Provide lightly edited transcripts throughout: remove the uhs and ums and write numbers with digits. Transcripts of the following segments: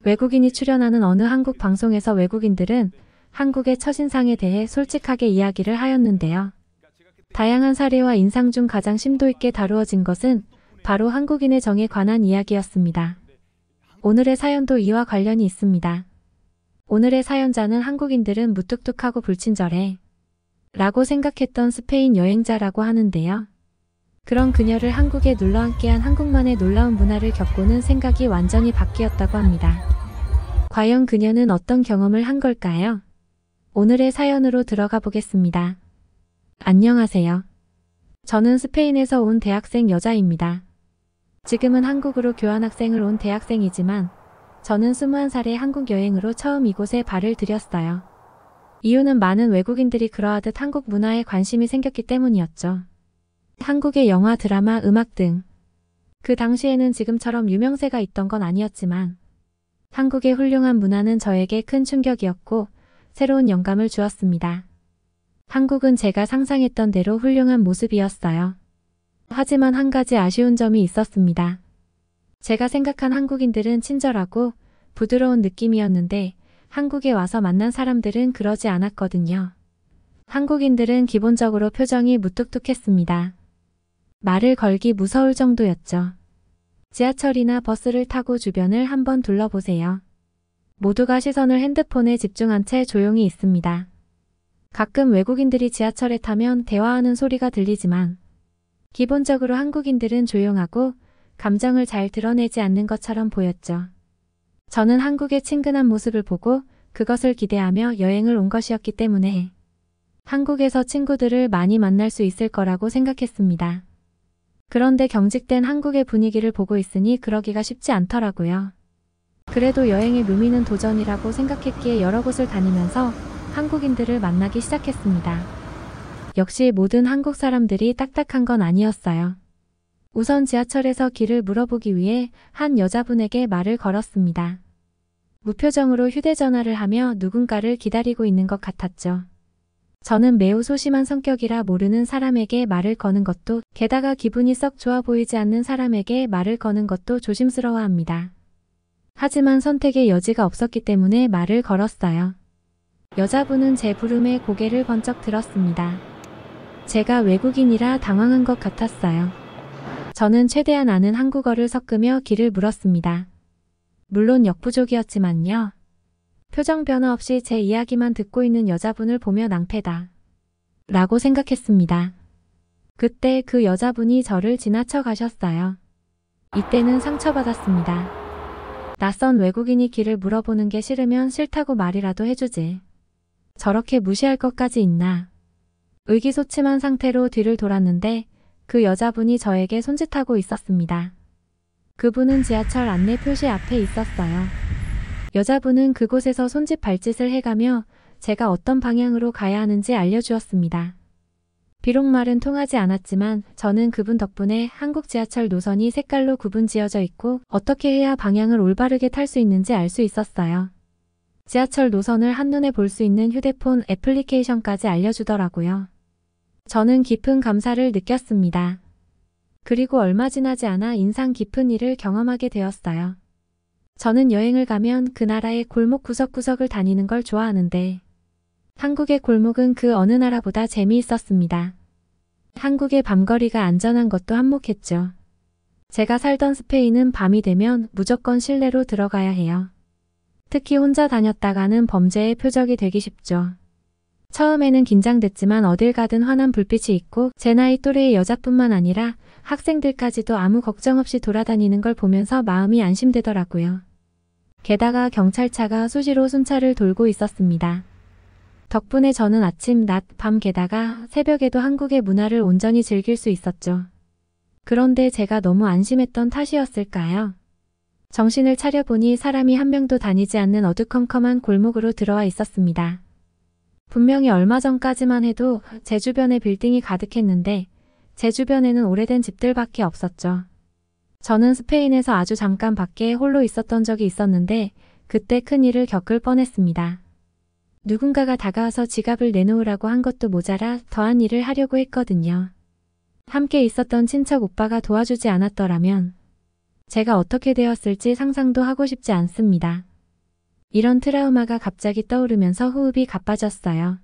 외국인이 출연하는 어느 한국 방송에서 외국인들은 한국의 첫인상에 대해 솔직하게 이야기를 하였는데요. 다양한 사례와 인상 중 가장 심도 있게 다루어진 것은 바로 한국인의 정에 관한 이야기였습니다. 오늘의 사연도 이와 관련이 있습니다. 오늘의 사연자는 한국인들은 무뚝뚝하고 불친절해 라고 생각했던 스페인 여행자라고 하는데요. 그런 그녀를 한국에 눌러앉게 한 한국만의 놀라운 문화를 겪고는 생각이 완전히 바뀌었다고 합니다. 과연 그녀는 어떤 경험을 한 걸까요? 오늘의 사연으로 들어가 보겠습니다. 안녕하세요. 저는 스페인에서 온 대학생 여자입니다. 지금은 한국으로 교환학생을 온 대학생이지만 저는 21살에 한국 여행으로 처음 이곳에 발을 들였어요. 이유는 많은 외국인들이 그러하듯 한국 문화에 관심이 생겼기 때문이었죠. 한국의 영화, 드라마, 음악 등 그 당시에는 지금처럼 유명세가 있던 건 아니었지만 한국의 훌륭한 문화는 저에게 큰 충격이었고 새로운 영감을 주었습니다. 한국은 제가 상상했던 대로 훌륭한 모습이었어요. 하지만 한 가지 아쉬운 점이 있었습니다. 제가 생각한 한국인들은 친절하고 부드러운 느낌이었는데 한국에 와서 만난 사람들은 그러지 않았거든요. 한국인들은 기본적으로 표정이 무뚝뚝했습니다. 말을 걸기 무서울 정도였죠. 지하철이나 버스를 타고 주변을 한번 둘러보세요. 모두가 시선을 핸드폰에 집중한 채 조용히 있습니다. 가끔 외국인들이 지하철에 타면 대화하는 소리가 들리지만 기본적으로 한국인들은 조용하고 감정을 잘 드러내지 않는 것처럼 보였죠. 저는 한국의 친근한 모습을 보고 그것을 기대하며 여행을 온 것이었기 때문에 한국에서 친구들을 많이 만날 수 있을 거라고 생각했습니다. 그런데 경직된 한국의 분위기를 보고 있으니 그러기가 쉽지 않더라고요. 그래도 여행의 묘미는 도전이라고 생각했기에 여러 곳을 다니면서 한국인들을 만나기 시작했습니다. 역시 모든 한국 사람들이 딱딱한 건 아니었어요. 우선 지하철에서 길을 물어보기 위해 한 여자분에게 말을 걸었습니다. 무표정으로 휴대전화를 하며 누군가를 기다리고 있는 것 같았죠. 저는 매우 소심한 성격이라 모르는 사람에게 말을 거는 것도, 게다가 기분이 썩 좋아 보이지 않는 사람에게 말을 거는 것도 조심스러워합니다. 하지만 선택의 여지가 없었기 때문에 말을 걸었어요. 여자분은 제 부름에 고개를 번쩍 들었습니다. 제가 외국인이라 당황한 것 같았어요. 저는 최대한 아는 한국어를 섞으며 길을 물었습니다. 물론 역부족이었지만요. 표정 변화 없이 제 이야기만 듣고 있는 여자분을 보며 낭패다 라고 생각했습니다. 그때 그 여자분이 저를 지나쳐 가셨어요. 이때는 상처받았습니다. 낯선 외국인이 길을 물어보는 게 싫으면 싫다고 말이라도 해주지. 저렇게 무시할 것까지 있나. 의기소침한 상태로 뒤를 돌았는데 그 여자분이 저에게 손짓하고 있었습니다. 그분은 지하철 안내 표시 앞에 있었어요. 여자분은 그곳에서 손짓 발짓을 해가며 제가 어떤 방향으로 가야 하는지 알려주었습니다. 비록 말은 통하지 않았지만 저는 그분 덕분에 한국 지하철 노선이 색깔로 구분 지어져 있고 어떻게 해야 방향을 올바르게 탈 수 있는지 알 수 있었어요. 지하철 노선을 한눈에 볼 수 있는 휴대폰 애플리케이션까지 알려주더라고요. 저는 깊은 감사를 느꼈습니다. 그리고 얼마 지나지 않아 인상 깊은 일을 경험하게 되었어요. 저는 여행을 가면 그 나라의 골목 구석구석을 다니는 걸 좋아하는데 한국의 골목은 그 어느 나라보다 재미있었습니다. 한국의 밤거리가 안전한 것도 한몫했죠. 제가 살던 스페인은 밤이 되면 무조건 실내로 들어가야 해요. 특히 혼자 다녔다가는 범죄의 표적이 되기 쉽죠. 처음에는 긴장됐지만 어딜 가든 환한 불빛이 있고 제 나이 또래의 여자뿐만 아니라 학생들까지도 아무 걱정 없이 돌아다니는 걸 보면서 마음이 안심되더라고요. 게다가 경찰차가 수시로 순찰을 돌고 있었습니다. 덕분에 저는 아침, 낮, 밤 게다가 새벽에도 한국의 문화를 온전히 즐길 수 있었죠. 그런데 제가 너무 안심했던 탓이었을까요? 정신을 차려보니 사람이 한 명도 다니지 않는 어두컴컴한 골목으로 들어와 있었습니다. 분명히 얼마 전까지만 해도 제 주변에 빌딩이 가득했는데 제 주변에는 오래된 집들밖에 없었죠. 저는 스페인에서 아주 잠깐 밖에 홀로 있었던 적이 있었는데 그때 큰일을 겪을 뻔했습니다. 누군가가 다가와서 지갑을 내놓으라고 한 것도 모자라 더한 일을 하려고 했거든요. 함께 있었던 친척 오빠가 도와주지 않았더라면 제가 어떻게 되었을지 상상도 하고 싶지 않습니다. 이런 트라우마가 갑자기 떠오르면서 호흡이 가빠졌어요.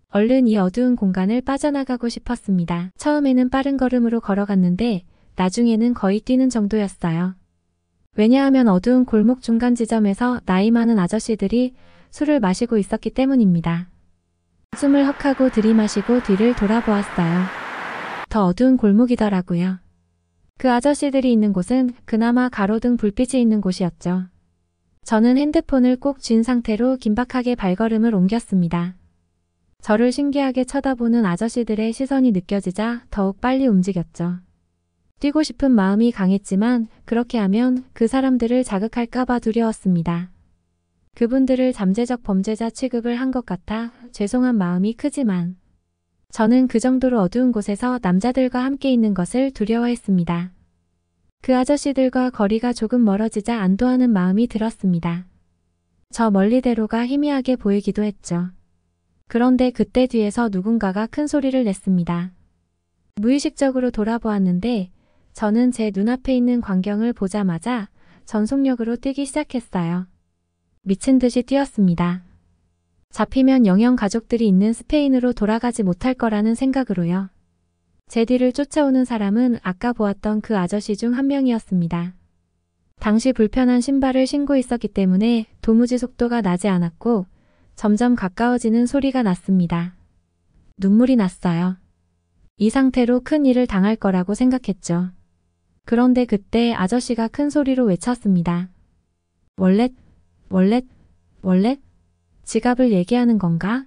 얼른 이 어두운 공간을 빠져나가고 싶었습니다. 처음에는 빠른 걸음으로 걸어갔는데 나중에는 거의 뛰는 정도였어요. 왜냐하면 어두운 골목 중간 지점에서 나이 많은 아저씨들이 술을 마시고 있었기 때문입니다. 숨을 헉하고 들이마시고 뒤를 돌아보았어요. 더 어두운 골목이더라고요. 그 아저씨들이 있는 곳은 그나마 가로등 불빛이 있는 곳이었죠. 저는 핸드폰을 꼭 쥔 상태로 긴박하게 발걸음을 옮겼습니다. 저를 신기하게 쳐다보는 아저씨들의 시선이 느껴지자 더욱 빨리 움직였죠. 뛰고 싶은 마음이 강했지만 그렇게 하면 그 사람들을 자극할까봐 두려웠습니다. 그분들을 잠재적 범죄자 취급을 한 것 같아 죄송한 마음이 크지만 저는 그 정도로 어두운 곳에서 남자들과 함께 있는 것을 두려워했습니다. 그 아저씨들과 거리가 조금 멀어지자 안도하는 마음이 들었습니다. 저 멀리대로가 희미하게 보이기도 했죠. 그런데 그때 뒤에서 누군가가 큰 소리를 냈습니다. 무의식적으로 돌아보았는데 저는 제 눈앞에 있는 광경을 보자마자 전속력으로 뛰기 시작했어요. 미친 듯이 뛰었습니다. 잡히면 영영 가족들이 있는 스페인으로 돌아가지 못할 거라는 생각으로요. 제 뒤를 쫓아오는 사람은 아까 보았던 그 아저씨 중 한 명이었습니다. 당시 불편한 신발을 신고 있었기 때문에 도무지 속도가 나지 않았고 점점 가까워지는 소리가 났습니다. 눈물이 났어요. 이 상태로 큰 일을 당할 거라고 생각했죠. 그런데 그때 아저씨가 큰 소리로 외쳤습니다. 월렛, 월렛, 월렛? 지갑을 얘기하는 건가?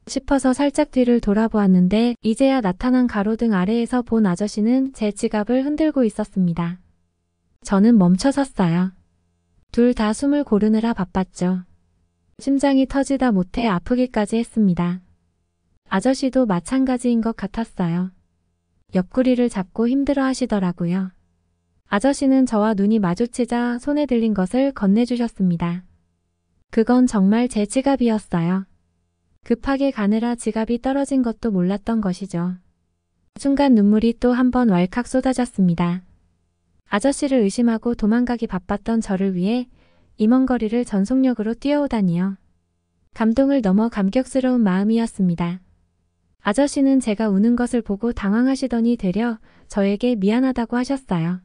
싶어서 살짝 뒤를 돌아보았는데 이제야 나타난 가로등 아래에서 본 아저씨는 제 지갑을 흔들고 있었습니다. 저는 멈춰 섰어요. 둘 다 숨을 고르느라 바빴죠. 심장이 터지다 못해 아프기까지 했습니다. 아저씨도 마찬가지인 것 같았어요. 옆구리를 잡고 힘들어 하시더라고요. 아저씨는 저와 눈이 마주치자 손에 들린 것을 건네주셨습니다. 그건 정말 제 지갑이었어요. 급하게 가느라 지갑이 떨어진 것도 몰랐던 것이죠. 순간 눈물이 또 한 번 왈칵 쏟아졌습니다. 아저씨를 의심하고 도망가기 바빴던 저를 위해 이 먼 거리를 전속력으로 뛰어오다니요. 감동을 넘어 감격스러운 마음이었습니다. 아저씨는 제가 우는 것을 보고 당황하시더니 되려 저에게 미안하다고 하셨어요.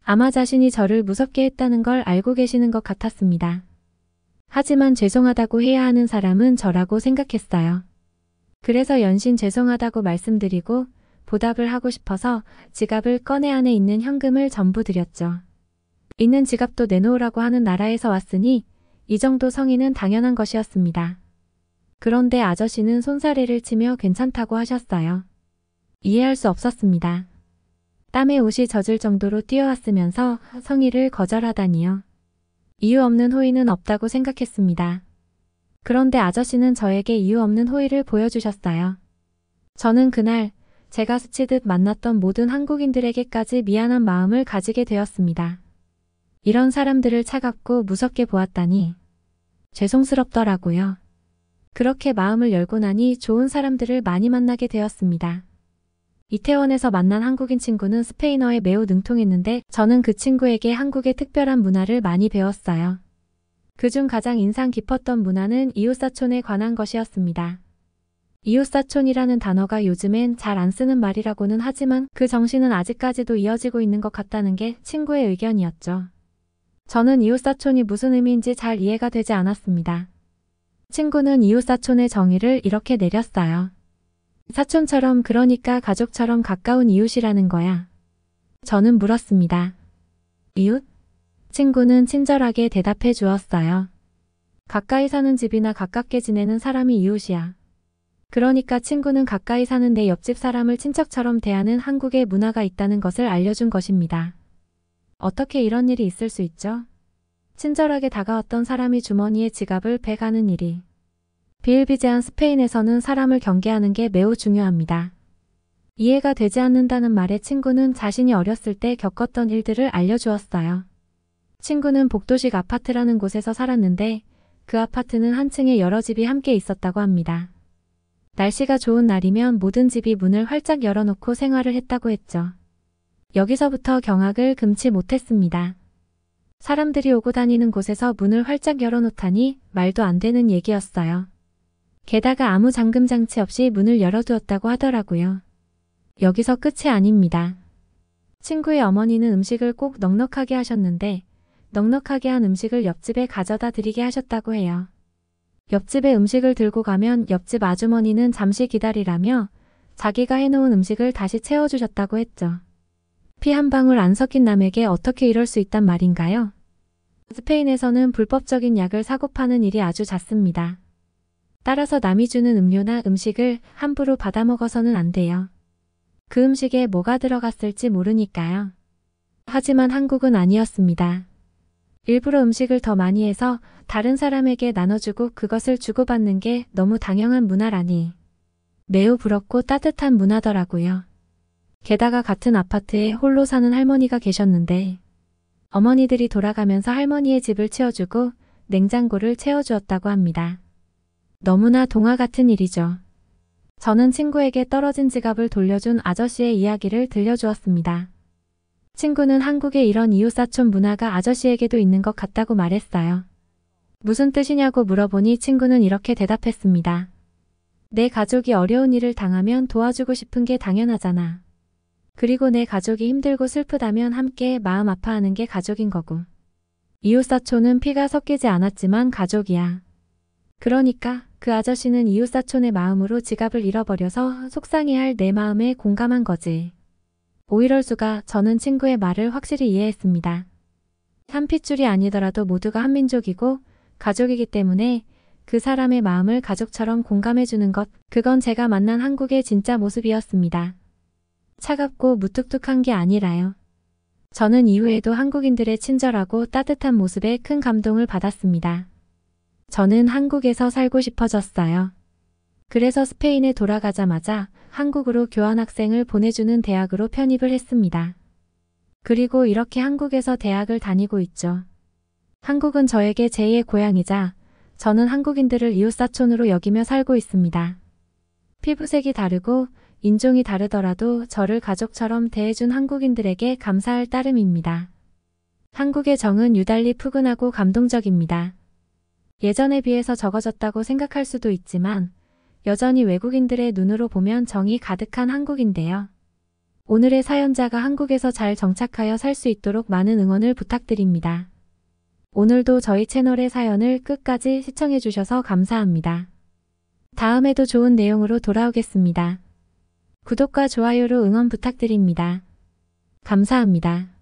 아마 자신이 저를 무섭게 했다는 걸 알고 계시는 것 같았습니다. 하지만 죄송하다고 해야 하는 사람은 저라고 생각했어요. 그래서 연신 죄송하다고 말씀드리고 보답을 하고 싶어서 지갑을 꺼내 안에 있는 현금을 전부 드렸죠. 있는 지갑도 내놓으라고 하는 나라에서 왔으니 이 정도 성의는 당연한 것이었습니다. 그런데 아저씨는 손사래를 치며 괜찮다고 하셨어요. 이해할 수 없었습니다. 땀에 옷이 젖을 정도로 뛰어왔으면서 성의를 거절하다니요. 이유 없는 호의는 없다고 생각했습니다. 그런데 아저씨는 저에게 이유 없는 호의를 보여주셨어요. 저는 그날 제가 스치듯 만났던 모든 한국인들에게까지 미안한 마음을 가지게 되었습니다. 이런 사람들을 차갑고 무섭게 보았다니 죄송스럽더라고요. 그렇게 마음을 열고 나니 좋은 사람들을 많이 만나게 되었습니다. 이태원에서 만난 한국인 친구는 스페인어에 매우 능통했는데 저는 그 친구에게 한국의 특별한 문화를 많이 배웠어요. 그중 가장 인상 깊었던 문화는 이웃사촌에 관한 것이었습니다. 이웃사촌이라는 단어가 요즘엔 잘 안 쓰는 말이라고는 하지만 그 정신은 아직까지도 이어지고 있는 것 같다는 게 친구의 의견이었죠. 저는 이웃사촌이 무슨 의미인지 잘 이해가 되지 않았습니다. 친구는 이웃사촌의 정의를 이렇게 내렸어요. 사촌처럼 그러니까 가족처럼 가까운 이웃이라는 거야. 저는 물었습니다. 이웃? 친구는 친절하게 대답해 주었어요. 가까이 사는 집이나 가깝게 지내는 사람이 이웃이야. 그러니까 친구는 가까이 사는 내 옆집 사람을 친척처럼 대하는 한국의 문화가 있다는 것을 알려준 것입니다. 어떻게 이런 일이 있을 수 있죠? 친절하게 다가왔던 사람이 주머니에 지갑을 베가는 일이. 비일비재한 스페인에서는 사람을 경계하는 게 매우 중요합니다. 이해가 되지 않는다는 말에 친구는 자신이 어렸을 때 겪었던 일들을 알려주었어요. 친구는 복도식 아파트라는 곳에서 살았는데 그 아파트는 한 층에 여러 집이 함께 있었다고 합니다. 날씨가 좋은 날이면 모든 집이 문을 활짝 열어놓고 생활을 했다고 했죠. 여기서부터 경악을 금치 못했습니다. 사람들이 오고 다니는 곳에서 문을 활짝 열어놓다니 말도 안 되는 얘기였어요. 게다가 아무 잠금 장치 없이 문을 열어두었다고 하더라고요. 여기서 끝이 아닙니다. 친구의 어머니는 음식을 꼭 넉넉하게 하셨는데 넉넉하게 한 음식을 옆집에 가져다 드리게 하셨다고 해요. 옆집에 음식을 들고 가면 옆집 아주머니는 잠시 기다리라며 자기가 해놓은 음식을 다시 채워주셨다고 했죠. 피 한 방울 안 섞인 남에게 어떻게 이럴 수 있단 말인가요? 스페인에서는 불법적인 약을 사고 파는 일이 아주 잦습니다. 따라서 남이 주는 음료나 음식을 함부로 받아먹어서는 안 돼요. 그 음식에 뭐가 들어갔을지 모르니까요. 하지만 한국은 아니었습니다. 일부러 음식을 더 많이 해서 다른 사람에게 나눠주고 그것을 주고받는 게 너무 당연한 문화라니. 매우 부럽고 따뜻한 문화더라고요. 게다가 같은 아파트에 홀로 사는 할머니가 계셨는데 어머니들이 돌아가면서 할머니의 집을 채워주고 냉장고를 채워주었다고 합니다. 너무나 동화 같은 일이죠. 저는 친구에게 떨어진 지갑을 돌려준 아저씨의 이야기를 들려주었습니다. 친구는 한국의 이런 이웃사촌 문화가 아저씨에게도 있는 것 같다고 말했어요. 무슨 뜻이냐고 물어보니 친구는 이렇게 대답했습니다. 내 가족이 어려운 일을 당하면 도와주고 싶은 게 당연하잖아. 그리고 내 가족이 힘들고 슬프다면 함께 마음 아파하는 게 가족인 거고. 이웃사촌은 피가 섞이지 않았지만 가족이야. 그러니까 그 아저씨는 이웃사촌의 마음으로 지갑을 잃어버려서 속상해할 내 마음에 공감한 거지. 오 이럴 수가. 저는 친구의 말을 확실히 이해했습니다. 한 핏줄이 아니더라도 모두가 한민족이고 가족이기 때문에 그 사람의 마음을 가족처럼 공감해주는 것, 그건 제가 만난 한국의 진짜 모습이었습니다. 차갑고 무뚝뚝한 게 아니라요. 저는 이후에도 한국인들의 친절하고 따뜻한 모습에 큰 감동을 받았습니다. 저는 한국에서 살고 싶어졌어요. 그래서 스페인에 돌아가자마자 한국으로 교환학생을 보내주는 대학으로 편입을 했습니다. 그리고 이렇게 한국에서 대학을 다니고 있죠. 한국은 저에게 제2의 고향이자 저는 한국인들을 이웃사촌으로 여기며 살고 있습니다. 피부색이 다르고 인종이 다르더라도 저를 가족처럼 대해준 한국인들에게 감사할 따름입니다. 한국의 정은 유달리 푸근하고 감동적입니다. 예전에 비해서 적어졌다고 생각할 수도 있지만 여전히 외국인들의 눈으로 보면 정이 가득한 한국인데요. 오늘의 사연자가 한국에서 잘 정착하여 살 수 있도록 많은 응원을 부탁드립니다. 오늘도 저희 채널의 사연을 끝까지 시청해주셔서 감사합니다. 다음에도 좋은 내용으로 돌아오겠습니다. 구독과 좋아요로 응원 부탁드립니다. 감사합니다.